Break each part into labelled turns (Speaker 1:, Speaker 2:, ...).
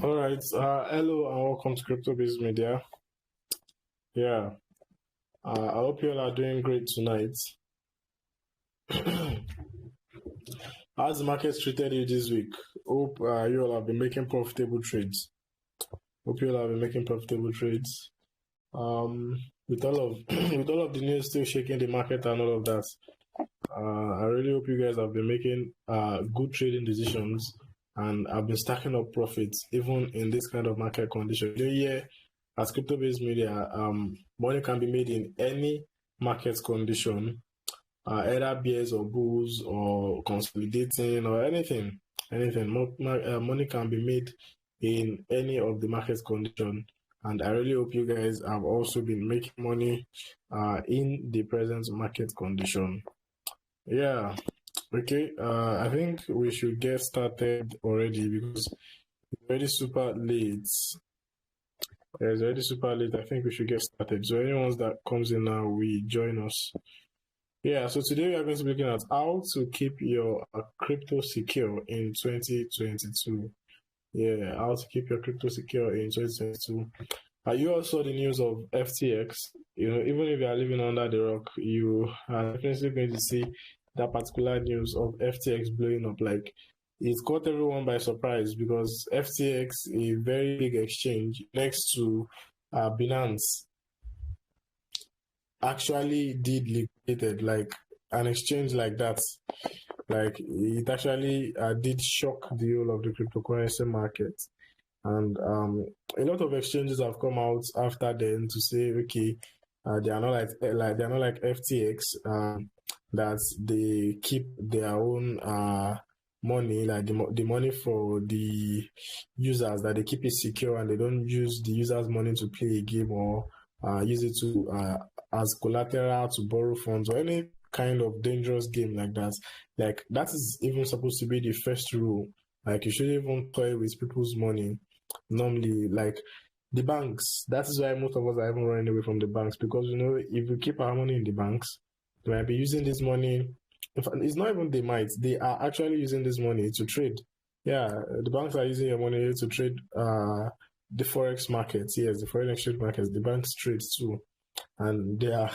Speaker 1: All right. Hello and welcome to CryptoBiz Media. Yeah. I hope you all are doing great tonight. How's the market treated you this week? Hope you all have been making profitable trades. With all of with all of the news still shaking the market and all of that, I really hope you guys have been making good trading decisions and have been stacking up profits even in this kind of market condition. Yeah, as CryptoBiz Media, money can be made in any market condition, either bears or bulls or consolidating or anything. Money can be made in any of the market condition. And I really hope you guys have also been making money in the present market condition. Yeah. Okay. I think we should get started already because it's already super late. It's already super late. I think we should get started. So anyone that comes in now, we join us. Yeah. So today we are going to be looking at how to keep your crypto secure in 2022. Yeah, how to keep your crypto secure in 2022. You all saw the news of FTX. Even if you are living under the rock, you are definitely going to see that particular news of FTX blowing up. Like, it caught everyone by surprise because FTX, a very big exchange next to Binance, actually did liquidated. Like, an exchange like that, like, it actually did shock the whole of the cryptocurrency market. And a lot of exchanges have come out after then to say, okay, they are not like FTX, that they keep their own money, like the money for the users, that they keep it secure and they don't use the users' money to play a game or use it to as collateral to borrow funds or any kind of dangerous game like that. Like, that is even supposed to be the first rule. Like, you shouldn't even toy with people's money. Normally, like the banks, that is why most of us are even running away from the banks, because if we keep our money in the banks, they might be using this money. In fact, it's not even they might, they are actually using this money to trade. Yeah, the banks are using your money to trade the forex markets. Yes, the foreign exchange markets. The banks trade too, and they are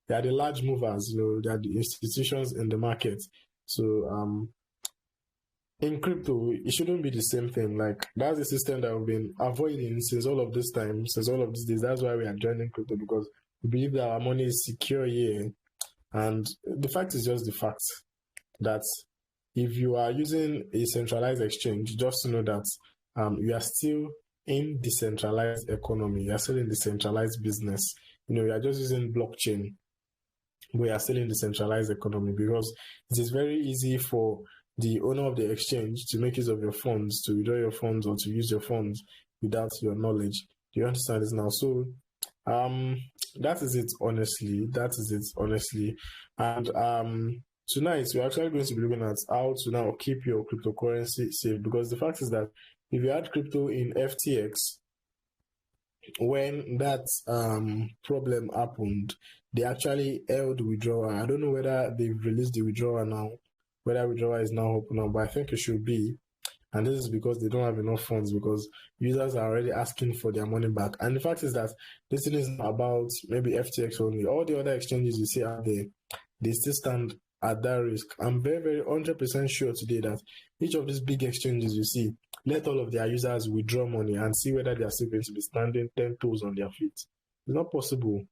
Speaker 1: the large movers. They are the institutions in the market. So in crypto, it shouldn't be the same thing. Like, that's a system that we've been avoiding since all of this time, since all of these days. That's why we are joining crypto, because we believe that our money is secure here. And the fact is just the fact that if you are using a centralized exchange, just to know that you are still in decentralized economy. You are still in decentralized business. You are just using blockchain. We are still in decentralized economy, because it is very easy for the owner of the exchange to make use of your funds, to withdraw your funds or to use your funds without your knowledge. Do you understand this now? So that is it, honestly. And tonight we're actually going to be looking at how to now keep your cryptocurrency safe, because the fact is that if you had crypto in FTX, when that problem happened, they actually held withdrawal. I don't know whether they've released the withdrawal now, whether withdrawal is now open up, but I think it should be. And this is because they don't have enough funds, because users are already asking for their money back. And the fact is that this thing is not about maybe FTX only. All the other exchanges you see out there, they still stand at that risk. I'm very, very 100% sure today that each of these big exchanges you see, let all of their users withdraw money and see whether they are still going to be standing 10 toes on their feet. It's not possible.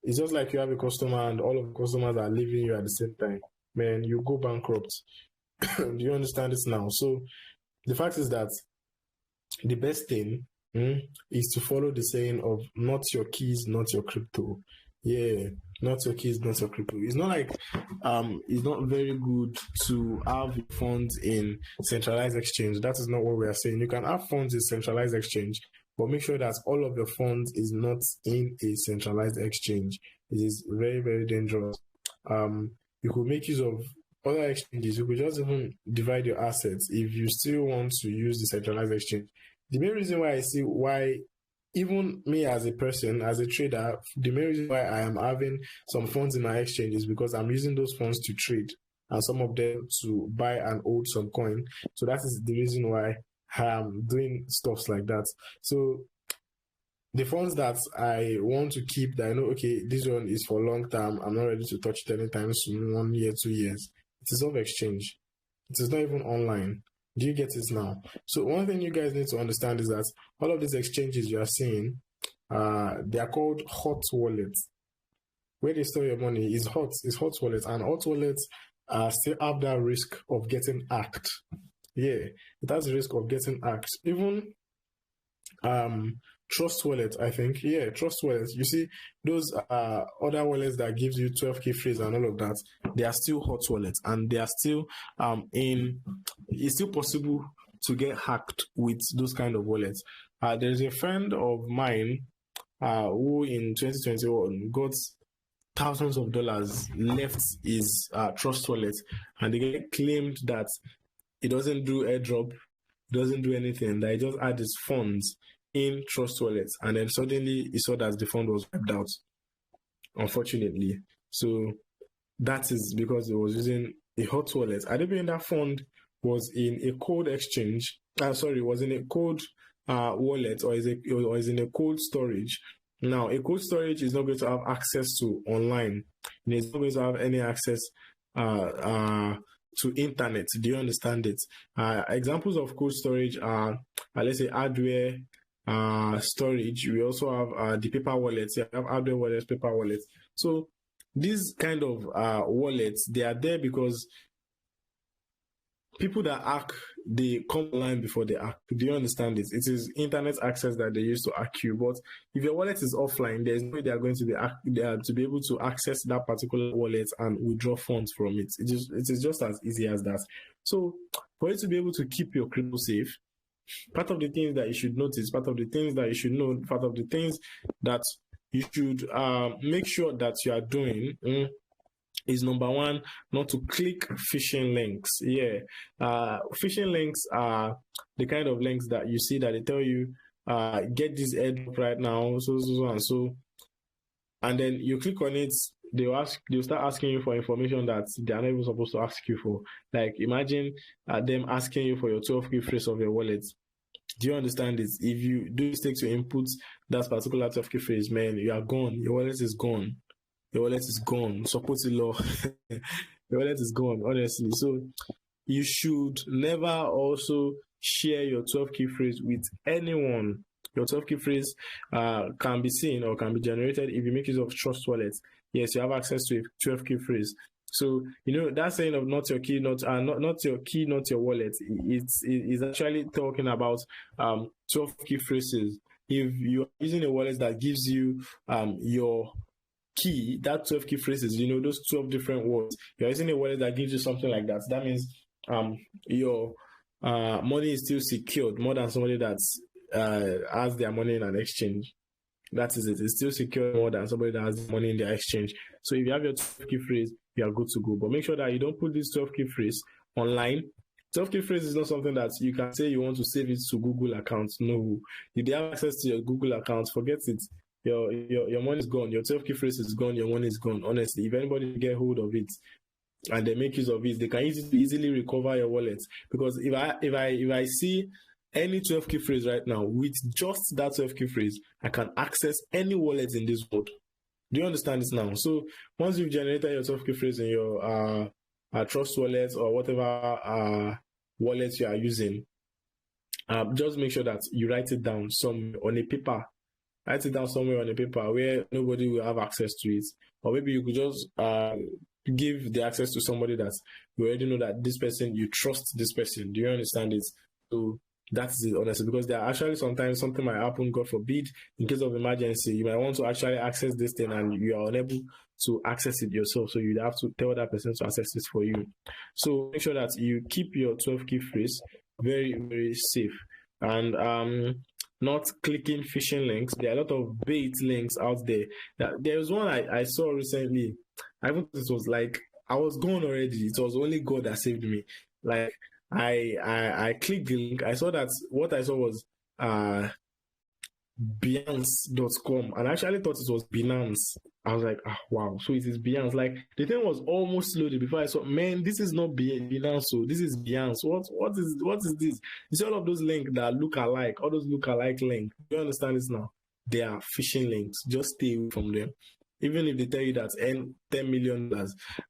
Speaker 1: It's just like you have a customer and all of the customers are leaving you at the same time. Man, you go bankrupt. Do you understand this now? So the fact is that the best thing is to follow the saying of not your keys, not your crypto. Yeah, not your keys, not your crypto. It's not like it's not very good to have funds in centralized exchange. That is not what we are saying. You can have funds in centralized exchange, but make sure that all of your funds is not in a centralized exchange. It is very, very dangerous. You could make use of other exchanges. You could just even divide your assets if you still want to use the centralized exchange. The main reason why I see why, even me as a person, as a trader, the main reason why I am having some funds in my exchange is because I'm using those funds to trade, and some of them to buy and hold some coin. So that is the reason why doing stuffs like that. So the funds that I want to keep, that I know, okay, this one is for long term, I'm not ready to touch it anytime soon, 1 year, 2 years, it is off exchange. It is not even online. Do you get it now? So one thing you guys need to understand is that all of these exchanges you are seeing, they are called hot wallets. Where they store your money is hot wallets, and hot wallets still have that risk of getting hacked. Yeah, it has the risk of getting hacked. Even Trust Wallet, I think. Yeah, Trust Wallet. You see, those other wallets that gives you 12 key phrase and all of that, they are still hot wallets, and they are still it's still possible to get hacked with those kind of wallets. There's a friend of mine who in 2021 got thousands of dollars left his Trust Wallet, and they claimed that it doesn't do airdrop, doesn't do anything, that he just had his funds in Trust Wallet, and then suddenly he saw that the fund was wiped out, unfortunately. So that is because he was using a hot wallet. I don't think that fund was in a cold exchange. Was in a cold wallet, or is in a cold storage. Now, a cold storage is not going to have access to online. It's not going to have any access to internet. Do you understand it? Examples of cold storage are, let's say, hardware storage. We also have the paper wallets. You have hardware wallets, paper wallets. So these kind of wallets, they are there because people that hack, they come online before they hack. Do you understand it? It is internet access that they use to hack you. But if your wallet is offline, there's no way they are going to be able to access that particular wallet and withdraw funds from it. It is just as easy as that. So for you to be able to keep your crypto safe, part of the things that you should notice, part of the things that you should know, part of the things that you should make sure that you are doing is, number one, not to click phishing links. Yeah, phishing links are the kind of links that you see that they tell you, get this airdrop right now, so and so, and then you click on it. They'll start asking you for information that they are not even supposed to ask you for. Like, imagine them asking you for your 12 key phrase of your wallet. Do you understand this? If you do mistake to input that particular 12 key phrase, man, you are gone. Your wallet is gone. Your wallet is gone. Support the law. Your wallet is gone, honestly. So you should never also share your 12 key phrase with anyone. Your 12 key phrase can be seen or can be generated if you make use of Trust Wallet. Yes, you have access to a 12 key phrase. So, that saying of not your key, not your key, not your wallet, it's actually talking about 12 key phrases. If you're using a wallet that gives you your key, that 12 key phrases, those 12 different words, you're using a wallet that gives you something like that. That means your money is still secured more than somebody that has their money in an exchange. That is it. It's still secure more than somebody that has money in their exchange. So if you have your 12 key phrase, you are good to go. But make sure that you don't put this 12 key phrase online. 12 key phrase is not something that you can say you want to save it to Google account. No. If they have access to your Google account, forget it. Your money is gone. Your 12 key phrase is gone. Your money is gone. Honestly, if anybody get hold of it and they make use of it, they can easily recover your wallet. Because if I see any 12 key phrase right now, with just that 12 key phrase, I can access any wallet in this world. Do you understand this now? So once you've generated your 12 key phrase in your Trust Wallet or whatever wallet you are using, just make sure that you write it down somewhere on a paper. Write it down somewhere on a paper where nobody will have access to it. Or maybe you could just give the access to somebody that you already know that this person, you trust this person. Do you understand it? So that's it, honestly, because there are actually sometimes something might happen, God forbid, in case of emergency. You might want to actually access this thing and you are unable to access it yourself. So you'd have to tell that person to access it for you. So make sure that you keep your 12 key phrase very, very safe. And not clicking phishing links. There are a lot of bait links out there. There was one I saw recently. I thought it was like, I was gone already. It was only God that saved me. Like, I clicked the link. I saw that what I saw was Binance.com, and I actually thought it was Binance I was like, wow, so it is Binance. Like, the thing was almost loaded before I saw, man, this is not Binance, so this is Binance. What is this? You see all of those links that look alike, all those look alike links. Do you understand this now? They are phishing links. Just stay away from them. Even if they tell you that earn $10 million.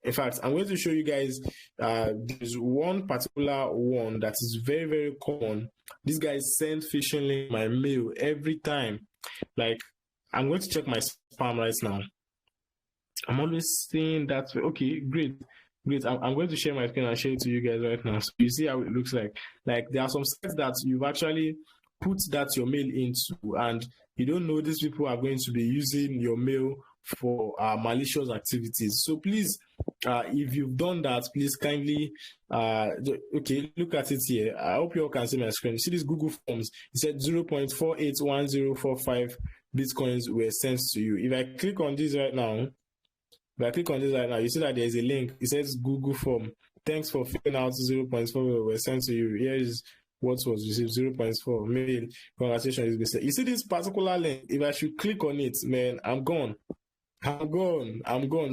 Speaker 1: In fact, I'm going to show you guys, there's one particular one that is very, very common. These guys send phishing link my mail every time. Like, I'm going to check my spam right now. I'm always saying that. Okay, great. I'm going to share my screen and share it to you guys right now. So you see how it looks like. Like, there are some sites that you've actually put that your mail into, and you don't know these people are going to be using your mail for malicious activities. So please, if you've done that, please kindly, okay, look at it here. I hope you all can see my screen. You see this Google Forms? It said 0.481045 Bitcoins were sent to you. If I click on this right now, you see that there's a link. It says Google Form. Thanks for filling out 0.4 were sent to you. Here is what was received, 0.4 mail. Congratulations. You see this particular link? If I should click on it, man, I'm gone.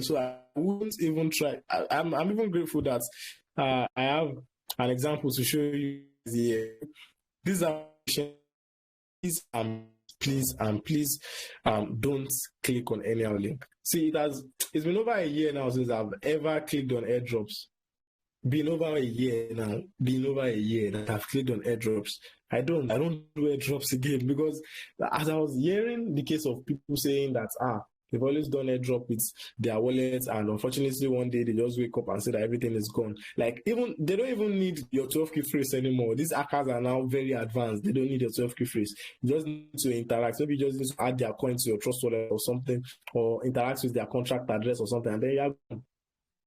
Speaker 1: So I wouldn't even try. I'm even grateful that I have an example to show you here. These are please don't click on any other link. See, it's been over a year now since I've ever clicked on airdrops. Been over a year that I've clicked on airdrops. I don't do airdrops again, because as I was hearing the case of people saying that they've always done airdrop with their wallets, and unfortunately one day they just wake up and say that everything is gone. Like, even they don't even need your 12 key phrase anymore. These hackers are now very advanced. They don't need your 12 key phrase. You just need to interact. Maybe you just need to add their coin to your Trust Wallet or something, or interact with their contract address or something, and then you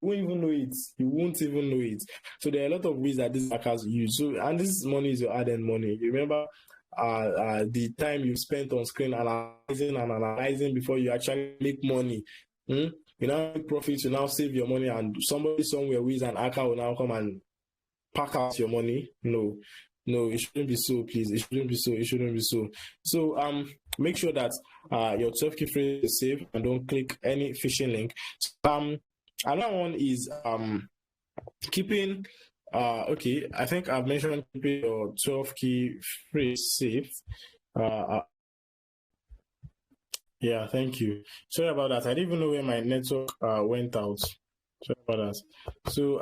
Speaker 1: won't even know it. You won't even know it. So there are a lot of ways that these hackers use. So, and this money is your hard-earned money. You remember the time you spent on screen analyzing before you actually make money. You now make profits, you now save your money, and somebody somewhere who is an hacker will now come and pack out your money. No, it shouldn't be so, please. It shouldn't be so. So make sure that your 12 key phrase is safe and don't click any phishing link. Another one is keeping okay, I think I've mentioned keeping your 12 key phrase safe. Yeah, thank you. Sorry about that. I didn't even know where my network went out. Sorry about that. So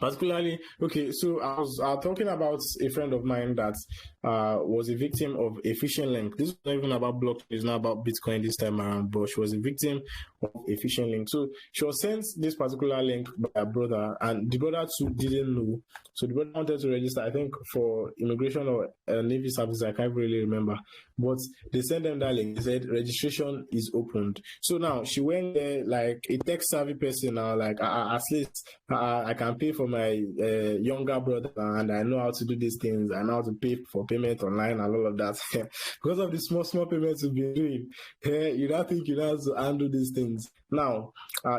Speaker 1: particularly, okay, so I was talking about a friend of mine that was a victim of a phishing link. This is not even about blockchain, it's not about Bitcoin this time around, but she was a victim of a phishing link. So she was sent this particular link by her brother, and the brother too didn't know. So the brother wanted to register, I think, for immigration or Navy service, I can't really remember. But they sent them that link. They said registration is opened. So now she went there like a tech-savvy person now, like at least I can pay for my younger brother, and I know how to do these things. I know how to pay for payment online and all of that. Because of the small payments we've been doing, you don't think you know how to handle these things. Now,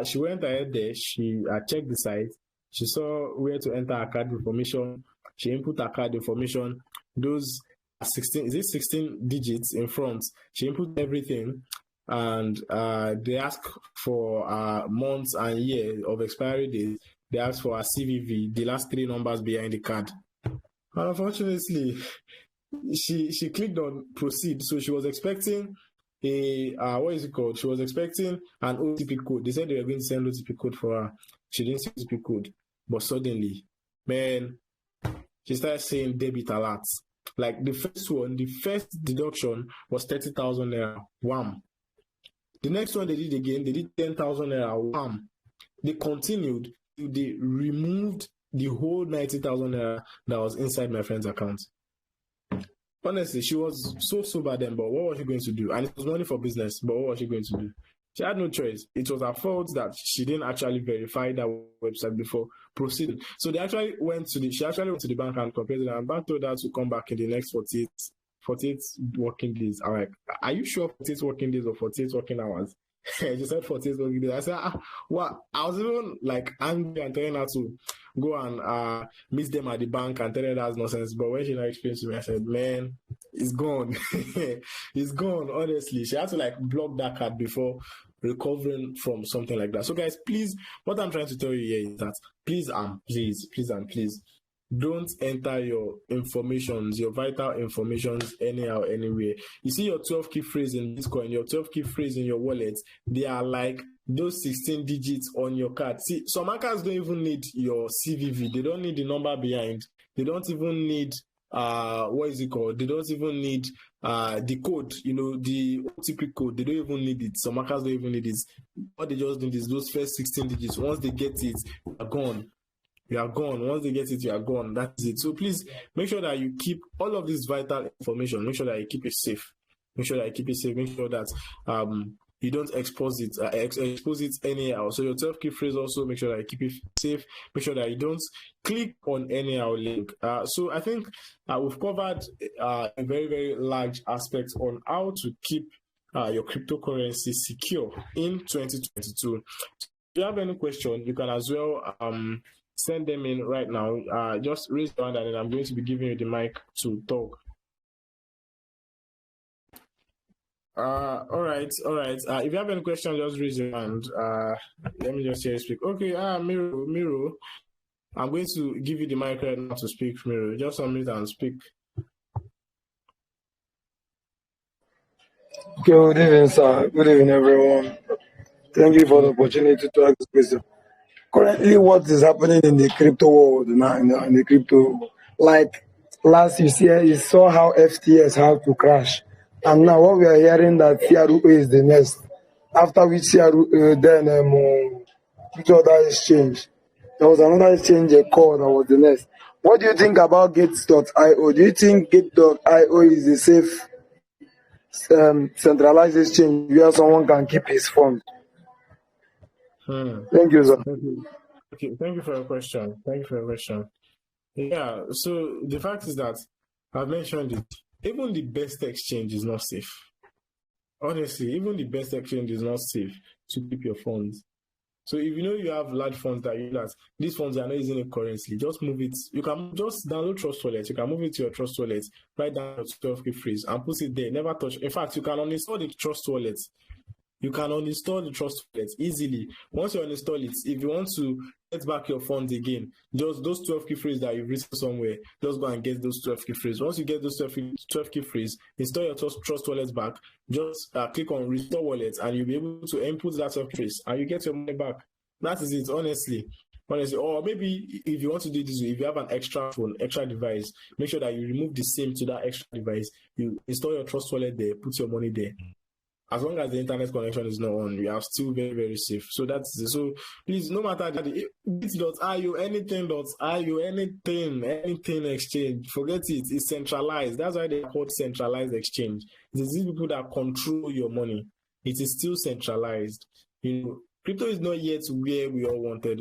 Speaker 1: she went ahead there. She checked the site. She saw where to enter her card information. She input her card information. Those 16 digits in front. She input everything, and they ask for months and year of expiry date. They ask for a CVV, the last 3 numbers behind the card. And unfortunately, she clicked on proceed. So she was expecting what is it called? She was expecting an OTP code. They said they were going to send OTP code for her. She didn't see OTP code, but suddenly, man, she started saying debit alerts. Like the first deduction was 30,000 naira. Wham. The next one they did again, they did 10,000 naira. Wham. They continued. They removed the whole 90,000 naira that was inside my friend's account. Honestly, she was so sober then, but what was she going to do? And it was money for business, but what was she going to do? She had no choice. It was her fault that she didn't actually verify that website before proceeding. So she actually went to the bank and compared it, and the bank told her to come back in the next 48 working days. I'm like, are you sure 48 working days or 48 working hours? She said 48 working days. I said, what? I was even like angry and telling her to go and meet them at the bank and tell her that's nonsense. But when she now explained to me, I said, man, it's gone. It's gone, honestly. She had to like block that card before recovering from something like that. So guys, please, what I'm trying to tell you here is that please don't enter your informations, your vital informations anyhow, anywhere. You see your 12 key phrase in Bitcoin, your 12 key phrase in your wallet, they are like those 16 digits on your card. See, some hackers don't even need your CVV. They don't need the number behind. They don't even need what is it called? They don't even need the code, the OTP code. They don't even need it. Some hackers don't even need it. What they just need is those first 16 digits. Once they get it, they're gone. You are gone. Once they get it, you are gone. That's it. So please make sure that you keep all of this vital information. Make sure that you keep it safe. Make sure that you don't expose it anyhow. So your 12 key phrase also, make sure that you keep it safe. Make sure that you don't click on anyhow link. So I think we've covered a very, very large aspect on how to keep your cryptocurrency secure in 2022. If you have any question, you can as well send them in right now. Just raise your hand and then I'm going to be giving you the mic to talk. All right. If you have any questions, just raise your hand. Let me just hear you speak. Okay, Miro, I'm going to give you the mic right now to speak, Miro. Just unmute and speak.
Speaker 2: Good evening, sir. Good evening, everyone. Thank you for the opportunity to ask this question. Currently, what is happening in the crypto world now, in the crypto, like last you saw how FTX had to crash. And now what we are hearing that CRO is the next. After which CRO, which other exchange? There was another exchange called that was the next. What do you think about Gates.io? Do you think Gates.io is a safe centralized exchange where someone can keep his funds? Thank you, sir.
Speaker 1: Okay, thank you for your question. Yeah, so the fact is that I've mentioned it. Even the best exchange is not safe. Honestly, even the best exchange is not safe to keep your funds. So if you have large funds that these funds are not using it currently, just move it. You can just download Trust Wallet. You can move it to your Trust Wallet, write down your 12 key phrase and put it there. Never touch. In fact, you can uninstall the Trust Wallet. You can uninstall the Trust Wallet easily. Once you uninstall it, if you want to get back your funds again, just those 12 key phrases that you've written somewhere, just go and get those 12 key phrases. Once you get those 12 key phrases, install your Trust Wallet back, just click on Restore Wallet and you'll be able to input that 12 phrase and you get your money back. That is it, honestly. Or maybe if you want to do this, if you have an extra phone, extra device, make sure that you remove the SIM to that extra device. You install your Trust Wallet there, put your money there. As long as the internet connection is not on, you are still very, very safe. So that's it. So please, no matter bit.io, anything exchange, forget it. It's centralized. That's why they call centralized exchange. It is these people that control your money. It is still centralized. Crypto is not yet where we all want it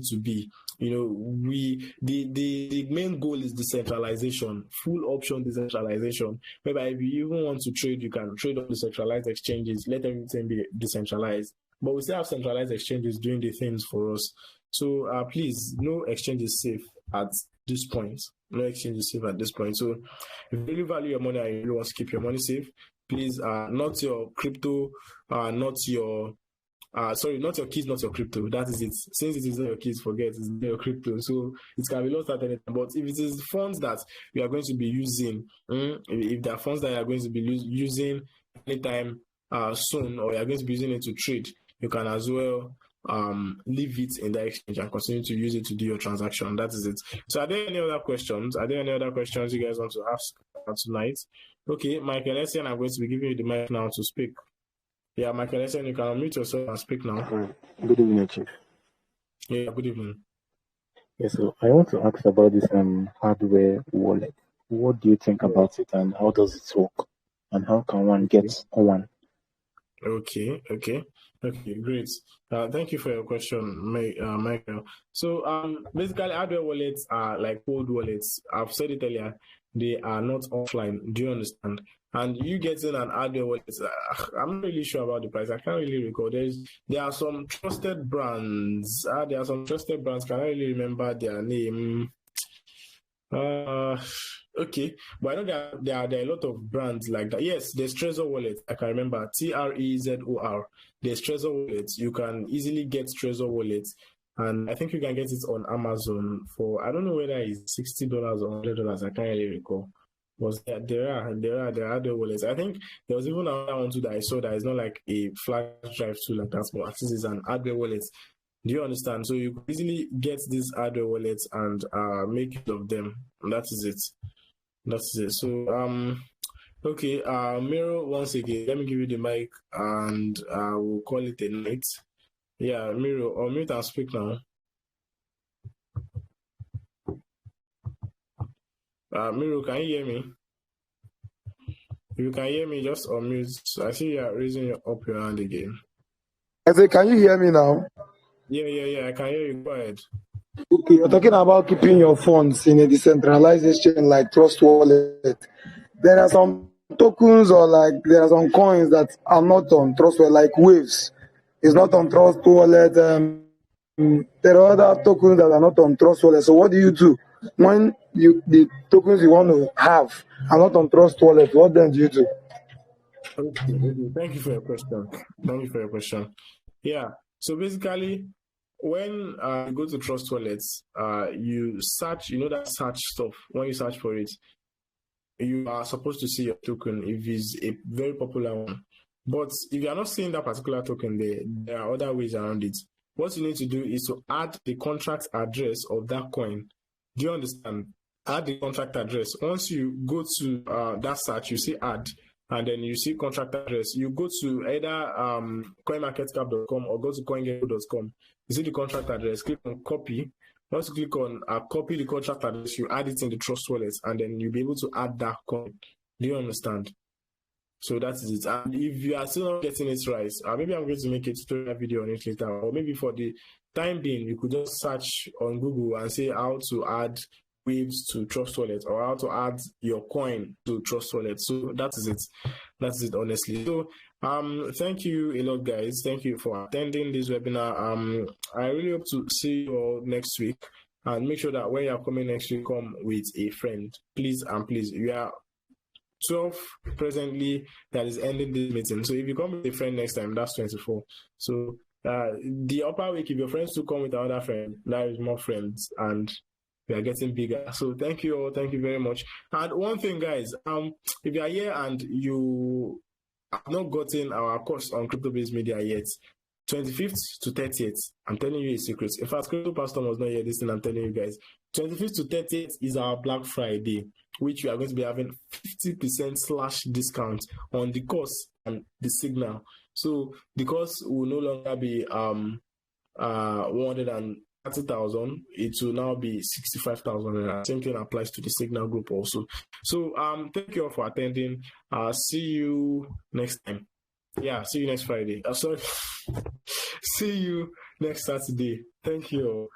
Speaker 1: to be. The main goal is decentralization, full option decentralization. Whereby if you even want to trade, you can trade on decentralized exchanges, let everything be decentralized. But we still have centralized exchanges doing the things for us. So please, no exchange is safe at this point. No exchange is safe at this point. So if you really value your money and you really want to keep your money safe, please, not your crypto, not your keys, not your crypto. That is it. Since it is not your keys, forget it's not your crypto. So it can be lost at any time. But if it is funds that you are going to be using, if there are funds that you are going to be using anytime soon, or you are going to be using it to trade, you can as well leave it in the exchange and continue to use it to do your transaction. That is it. So are there any other questions? You guys want to ask tonight? Okay, Michael Essien, I'm going to be giving you the mic now to speak. Yeah, Michael Essien, you can unmute yourself and speak now.
Speaker 3: Good evening, Chief.
Speaker 1: Yeah, good evening.
Speaker 3: Yes, so I want to ask about this hardware wallet. What do you think about it and how does it work? And how can one get one?
Speaker 1: Okay, great. Thank you for your question, Michael. So basically, hardware wallets are like cold wallets. I've said it earlier, they are not offline. Do you understand? And you getting an hardware wallet, I'm not really sure about the price. I can't really recall. There are some trusted brands. Can I really remember their name? Okay, but I know there are a lot of brands like that. Yes, there's Trezor Wallet. I can remember Trezor. There's Trezor Wallet. You can easily get Trezor Wallet, and I think you can get it on Amazon for, I don't know whether it's $60 or $100. I can't really recall. Was there are other wallets. I think there was even another one too that I saw that is not like a flash drive tool like that, but this is an hardware wallet. Do you understand? So you can easily get these hardware wallets and make use of them. And that is it. That's it. So okay, Miro, once again, let me give you the mic and we'll call it a night. Yeah, Miro, unmute and speak now. Miro, can you hear me? If you can hear me, just unmute. I see you are raising up your hand again.
Speaker 2: I say, can you hear me now?
Speaker 1: Yeah, I can hear you. Go ahead.
Speaker 2: Okay, you're talking about keeping your funds in a decentralized exchange like Trust Wallet. There are some tokens or like there are some coins that are not on Trust Wallet, like Waves. It's not on Trust Wallet. There are other tokens that are not on Trust Wallet. So what do you do when the tokens you want to have are not on Trust Wallet? What then do you do?
Speaker 1: Okay. Thank you for your question. Yeah. So basically, when you go to Trust Wallets, you search, that search stuff. When you search for it, you are supposed to see your token if it's a very popular one. But if you are not seeing that particular token there are other ways around it. What you need to do is to add the contract address of that coin. Do you understand? Add the contract address. Once you go to that search, you see add, and then you see contract address. You go to either coinmarketcap.com or go to coingecko.com. You see the contract address. Click on copy. Once you click on copy the contract address, you add it in the Trust Wallet, and then you'll be able to add that coin. Do you understand? So that is it. And if you are still not getting it right, maybe I'm going to make a tutorial video on it later, or maybe for the time being, you could just search on Google and say how to add Waves to Trust Wallet or how to add your coin to Trust Wallet. So that is it. That's it, honestly. So thank you a lot, guys. Thank you for attending this webinar. I really hope to see you all next week. And make sure that when you're coming next week, come with a friend. Please and please. We are 12 presently that is ending this meeting. So if you come with a friend next time, that's 24. So the upper week, if your friends to come with another friend, that is more friends, and we are getting bigger. So thank you all. Thank you very much. And one thing, guys, if you are here and you have not gotten our course on crypto-based media yet, 25th to 30th, I'm telling you a secret. In fact, Crypto Pastor was not here this thing, I'm telling you guys. 25th to 30th is our Black Friday, which we are going to be having 50% slash discount on the course and the signal. So the course will no longer be 130,000, it will now be 65,000, and same thing applies to the signal group also. So thank you all for attending. See you next time. Yeah, see you next Friday. Sorry. See you next Saturday. Thank you.